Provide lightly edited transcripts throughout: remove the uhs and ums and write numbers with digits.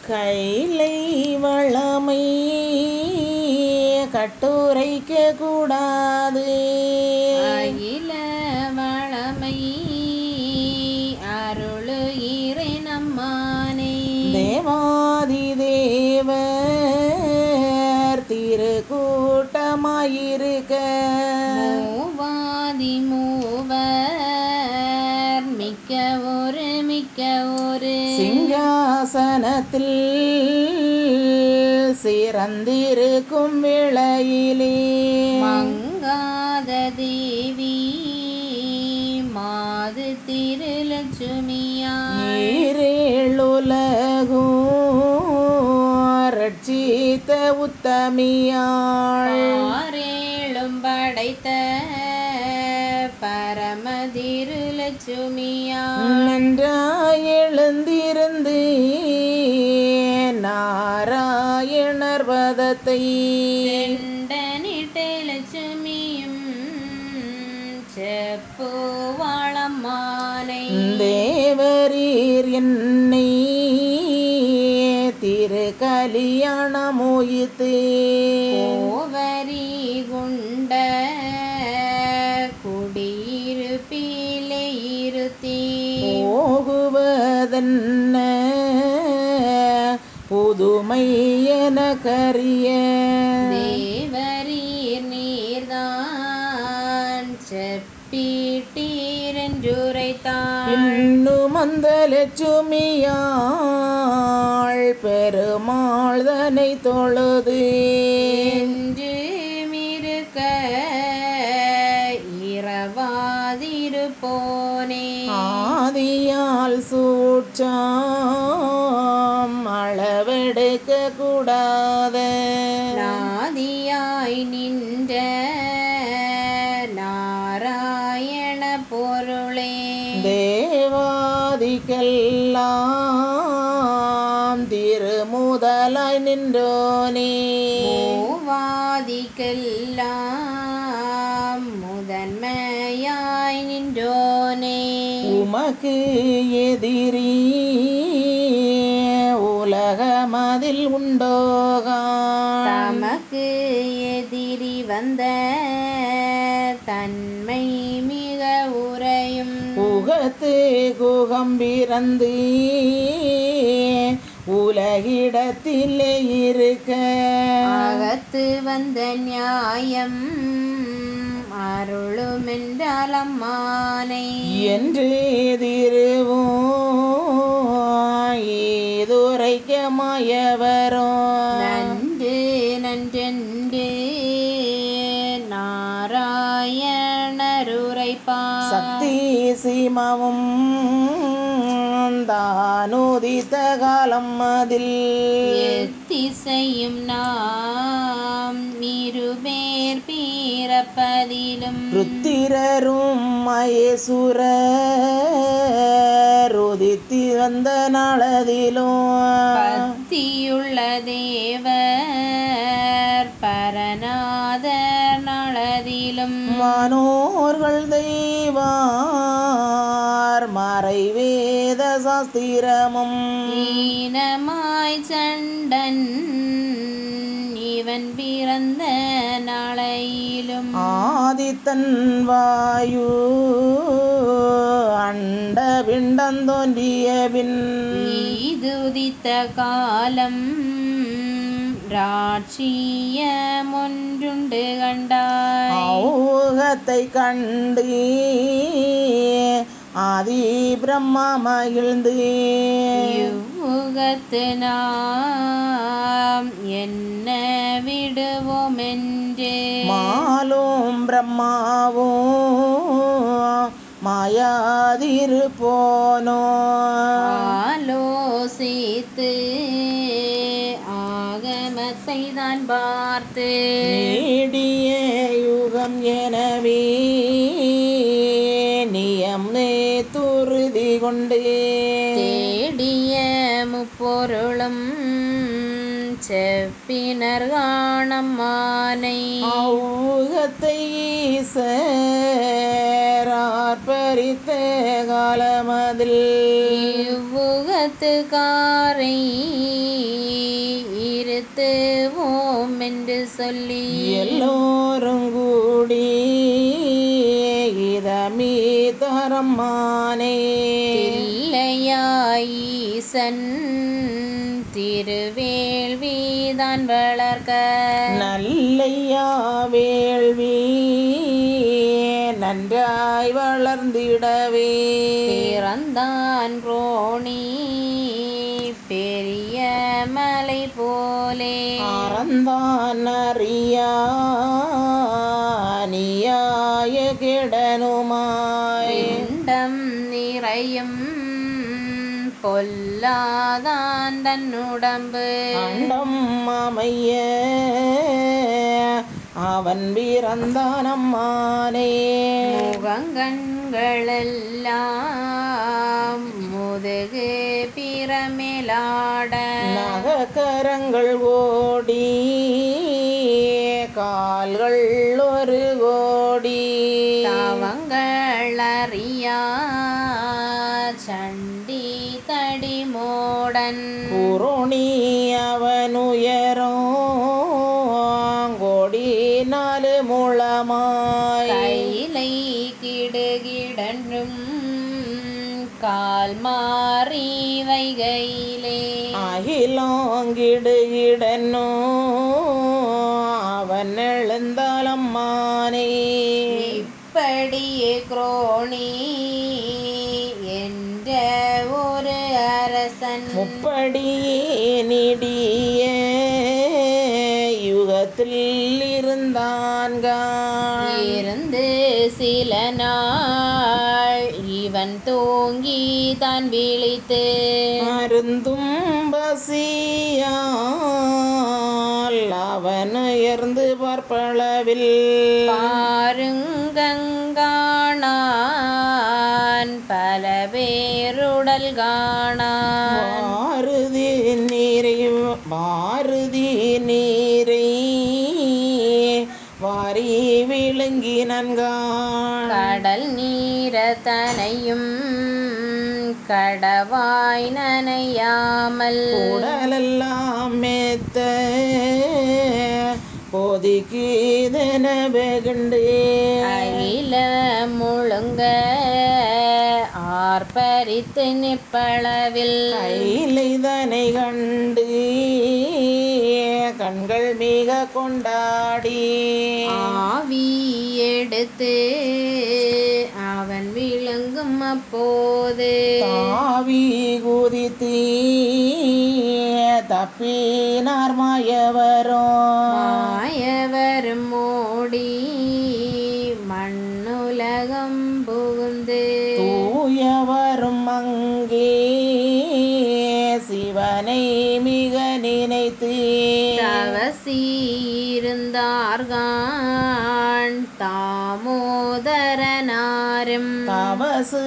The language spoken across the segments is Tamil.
கைலை வளமை கட்டுரைக்க கூடாது. அகில வளமை அருளு இறை நம்மானே. தேவாதி தேவர் திருக்கூட்டமாயிருக்க மூவாதி மூவர் மிக்க ஒரு சிங்காசனத்தில் சிறந்திருக்கும் வேளையிலே மங்காத தேவி மாது திருலட்சுமியாய் ஈரேழுலகும் ரட்சித்த உத்தமியாள் ஆரேழும் படைத்த பரம திருலட்சுமியாய் நன்றாய் எழுந்திருந்து நாராயணர் பதத்தை செண்டனிட்ட லட்சுமியும் செப்புவாளம்மானை. தேவரீர் என்னை திரு கலியாணமோயித்து கோவரி குண்ட குடியிருப்பிலே இருத்தி போகுவதென்ன புதுமை என கரிய தேவரீர் நீர்தான் செப்பீட்டீரென்றுரைத்தாள். இன்னும் அந்த லட்சுமியாள் பெருமாள் தனை தொழுது என்று மிருக்க இரவாதிருப்போனே. ஆதியால் சூட்சம் அளவெடுக்க கூடாத நாதியாய் நின்ற நாராயண பொருளே. தேவாதிக்கெல்லாம் திருமுதலாய் நின்றோனே மூவாதிக்கெல்லாம் முதன்மையாய் நின்றோனே. உமக்கு எதிரி உலகமதில் உண்டோகான் தமக்கு எதிரி வந்த தன்மை மிக உரையும் உகத்து குகம்பிறந்து உலகிடத்திலே இருக்க அகத்து வந்த நியாயம் அருளுமென்றாலம்மானை. என்று திருவோம் ஏதுரைக்க மாயவரும் நன்று நன்றென்று நாராயணருரைப்பார். சக்தி சீமமும் தானுதித்த காலம் அதில் எத்திசையும் நாம் இருபேர் பிறப்பதிலும் ருத்திரரும் மகேசுரர் உதித்து வந்த நாளதிலும் பக்தியுள்ள தேவர் பரநாதர் நளதிலும் வானோர்கள் தெய்வார் மறைவேத சாஸ்திரமும் ஈனமாய் சண்டன் இவன் பிறந்த நாளையிலும் ஆதித்தன் வாயு அண்ட பிண்டம் தோன்றிய பின் ஈதுதித்த காலம் ராட்சியமொன்றுண்டு கண்டாய். ஔகத்தை கண்டு ஆதி பிரம்மா மகிழ்ந்து இவ்வுகத்து நாம் என்ன விடுவோமென்று மாலும் பிரம்மாவும் மாயாதிருப்போனோ ஆலோசித்து ஆகமத்தை தான் பார்த்து நீடிய யுகம் எனவே நியம் துருதி கொண்டு தேடிய முப்பொருளும் செப்பினர் காணம்மானை. ஔகத்தை ஈசரார் பறித்த காலமதில் இவ்வுக குலத்துக்காரை இருத்துவோம் என்று சொல்லி எல்லோரும் கூடி இதமீ தரம்மானே தில்லையாயீசன் திருவேள்விதான் வளர்க்க நல்லையா வேள்வி நன்றாய் வளர்ந்திடவே பிறந்தான் ரோணி பெரிய மலை போலே அறந்தான் அறியா நியாய கெடனுமாய் பிண்டம் நிறையும் பொல்லாதான் தன்னுடம்பு அண்டம் அமைய அவன் பிறந்தானம்மானே முகங்கண்களெல்லாம் முதுகு பிரமேலாட நகக்கரங்கள் ஓடி கால்கள் ஒரு கோடி தவங்கள் அறியா சண்டி தடிமோடன் குருணி அவனுயரோ கோடி 4 முழமாய் கைலை கிடுகிடன்றும் கால் மாறி வைகையிலே அகிலாங்கிடுகிடனோ அவன் எழுந்தாலம்மானே இப்படியே குரோணி என்ற ஒரு அரசன் முப்படியே நீடிய யுகத்தில் இருந்தான்கான் இருந்து சில நாள் இவன் தூங்கி தான் விழித்து அருந்தும் பசியால் அவன் உயர்ந்து பார்ப்பளவில் பாருங்கங்கானான் பல பேருடல் காணான் பாரதி நீரை வாரி விழுங்கினன்கான் கடல் நீரத்தனையும் கடவாய் நனையாமல் உடலெல்லாம் மேத்த போதிக்குதென வெகுண்டு அகில முழுங்க ஆர்ப்பரித்து நிற்பளவில் கைலைதனை கண்டு கண்கள் மிக கொண்டாடி ஆவி எடுத்து அவன் விளங்கும் அப்போது தாவி குதித்து தப்பினார் மாயவரும் ஓடி மண்ணுலகம் புகுந்து தூயவரும் அங்கே சிவனை மிக நினைத்து தவசீர்ந்தார்கான் தாமோதரனாரும் தவசுதனிலீசன்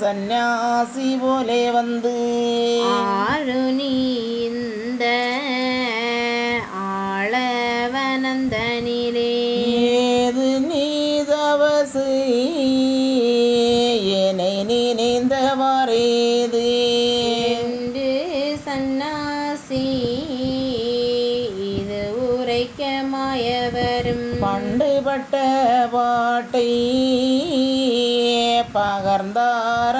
சந்நியாசி போலே வந்து ஆறு நீ இந்த ஆளவனந்தனிலே ஏது நீ தவசு என்னை நினைந்தவாறேது என்று சந்நாசி இது உரைக்க மாயவரும் பண்டுபட்ட பாட்டை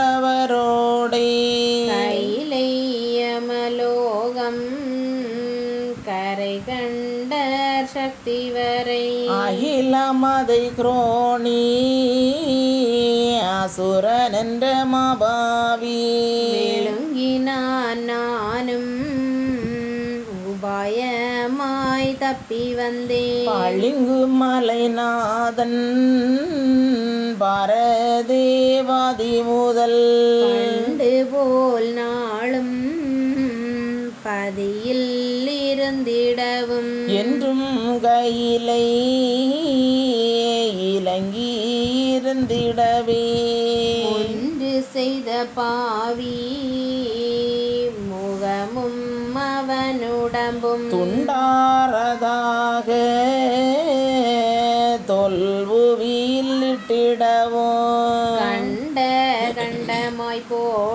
பகர்ந்தாரவரோடே கைலையமலோகம் கரை கண்ட சக்தி வரை அகிலமதை குரோணி அசுரன் என்ற மாபாவி விழுங்கினான் நானும் உபாயமாய் தப்பி வந்தேன் பளிங்கு மலைநாதன் பரதேவாதி முதல் பண்டு போல் நாளும் பதியில் இருந்திடவும் என்றும் கையிலை இலங்கி இருந்திடவே ஒன்று செய்த பாவி முகமும் அவனுடம்பும் துண்டாரதாக தொல்புவியில் இட்டிடவும் கண்ட கண்ட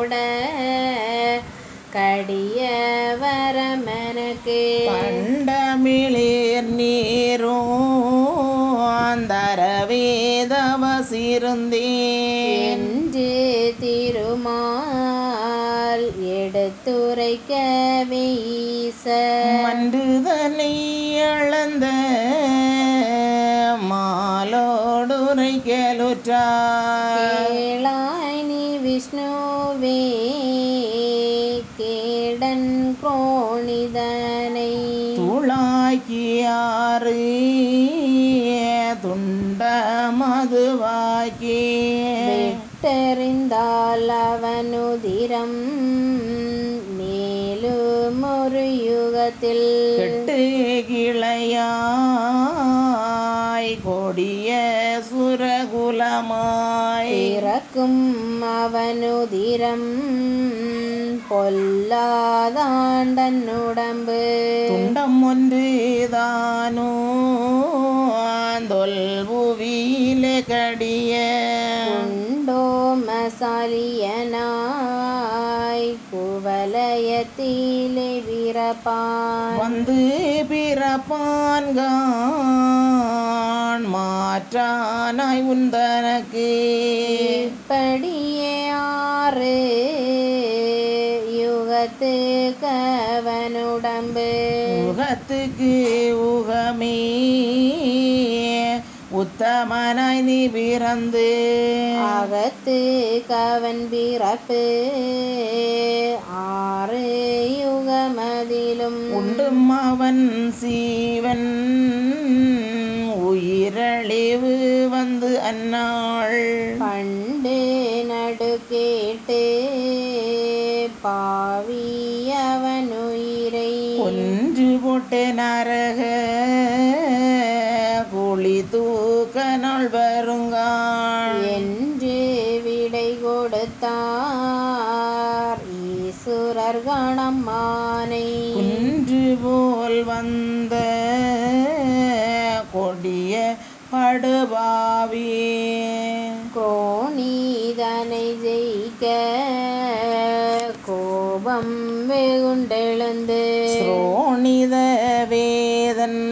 ஓட கடிய வரமனக்கு பண்டமிழீர் நீரோ அந்தரவேதவசிருந்தேன் என்று திருமால் எடுத்துரைக்க ஈச மன்றுதனை அளந்த மாலோடுரைக்கலுற்றார் கேளாய் நீ விஷ்ணுவே கேடன் குரோணிதனை துளாக்கியாறு துண்ட மதுவாக்கி விட்டறிந்தால் அவனுதிரம் மேலும் ஒரு யுகத்தில் கெட்டு கிளையாய் கொடிய சுரகுலமாய் பிறக்கும் அவனுதிரம் பொல்லாதாண்டனுடம்பு துண்டம் ஒன்று தானோ தொல்புவியிலே கடிய குண்டோமசாலியனாய் குவலயத்திலே பிறப்பான் வந்து பிறப்பான்கான் மாற்றானாய் உந்தனக்கு இப்படியே 6 யுகத்துக்கு அவனுடம்பு உகத்துக்கு உகமே உத்தமனாய் நீ பிறந்து அகத்து கவன் பிறப்பு 6 யுகமதிலும் உண்டும் அவன் சீவன் உயிரழிவு வந்து அந்நாள் பண்டு நடு கேட்டு பாவி அவன் உயிரை ஒன்று போட்டு நரக குழி தூக்க நாள் வருங்கான் என்று விடை கொடுத்தார் ஈசுரர் கணம்மானை குன்று போல் வந்த கொடிய படுபாவி குரோணிதனை ஜெயிக்க கோபம் வெகுண்டெழுந்து ஸ்ரோணித வேதன்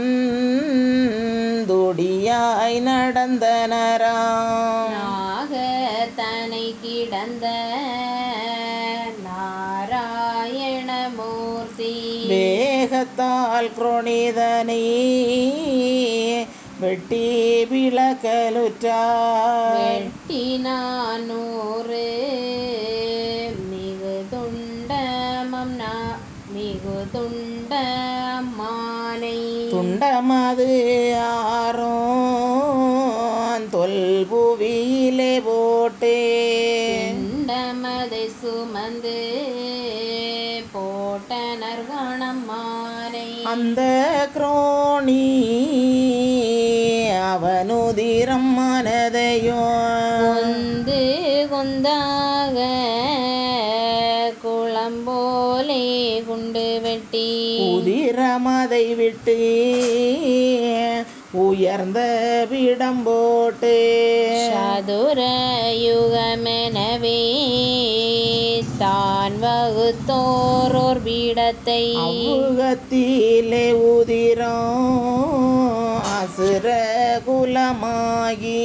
துடியாய் நடந்தனராம் நாகத்தனை கிடந்த நாராயணமூர்த்தி வேகத்தால் குரோணிதனை வெட்டி விளக்கலுற்றார் வெட்டினான் 100 மிகு துண்ட அம்மானை துண்டமது ஆரோன் தொல்புவியிலே போட்டே துண்டமதை சுமந்து போட்டனர் கணம்மானை அந்த குரோணி அவனுதிரம் மனதையோ கொந்து கொந்தாக குளம்போலே குண்டு வெட்டி உதிரமதை விட்டு உயர்ந்த விடம் போட்டு சதுர யுகமெனவே தான் வகுத்தோரோர் பீடத்தை அவ்வுகத்திலே உதிரம் அசுர குலமாகி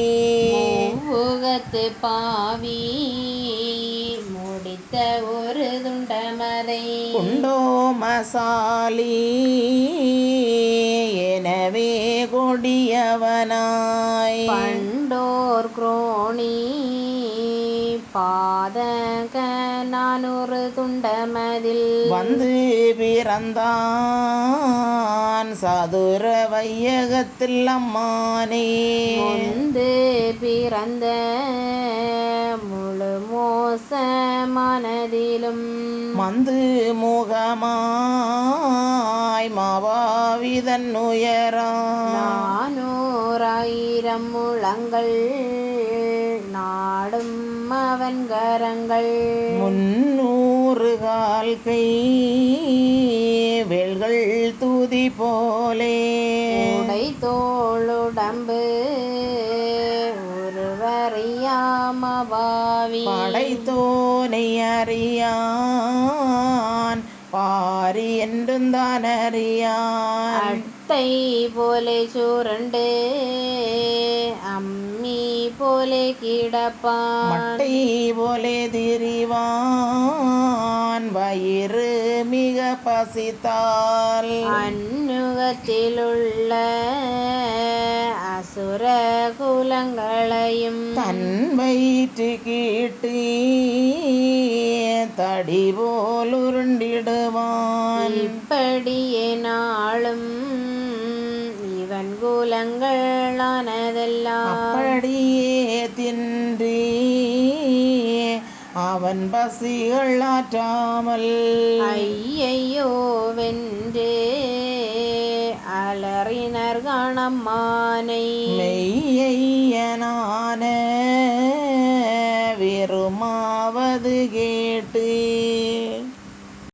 உகத்து பாவி முடித்த ஒரு துண்டமதை குண்டோமசாலி எனவே கொடியவனாய் பண்டோர் குரோணி பாதக 400 துண்டமதில் வந்து பிறந்தான் சதுர வையகத்தில் அம்மானே வந்து பிறந்த முழு மோச மனதிலும் மந்து முகமாய் மாவாவிதன் உயரம் 400,000 முழங்கள் நாடும் அவன் கரங்கள் 300 கால் கை வேல்கள் தூதி போலே உடை தோளுடம்பு ஒருவறியாமபாவி படைத்தோன் அவனை அறியான் பாரி என்றும் தான் அறியான். அட்டை போலே சுரண்டு அம்மி போலே கிடப்பான். மட்டை போலே திரிவான் வயிறு மிக பசித்தால். அந்நுகத்திலுள்ள அசுர குலங்களையும் தன் வயிற்று கீட்டி தடி போல் உருண்டிடுவான். இப்படியே நாளும் இவன் குலங்களானதெல்லாம் அப்படியே தின்றி அவன் பசிகள் ஆற்றாமல் ஐயையோ வென்று அலறினர் கணம்மானை. மெய்யையனான வெறுமாவது கேட்டு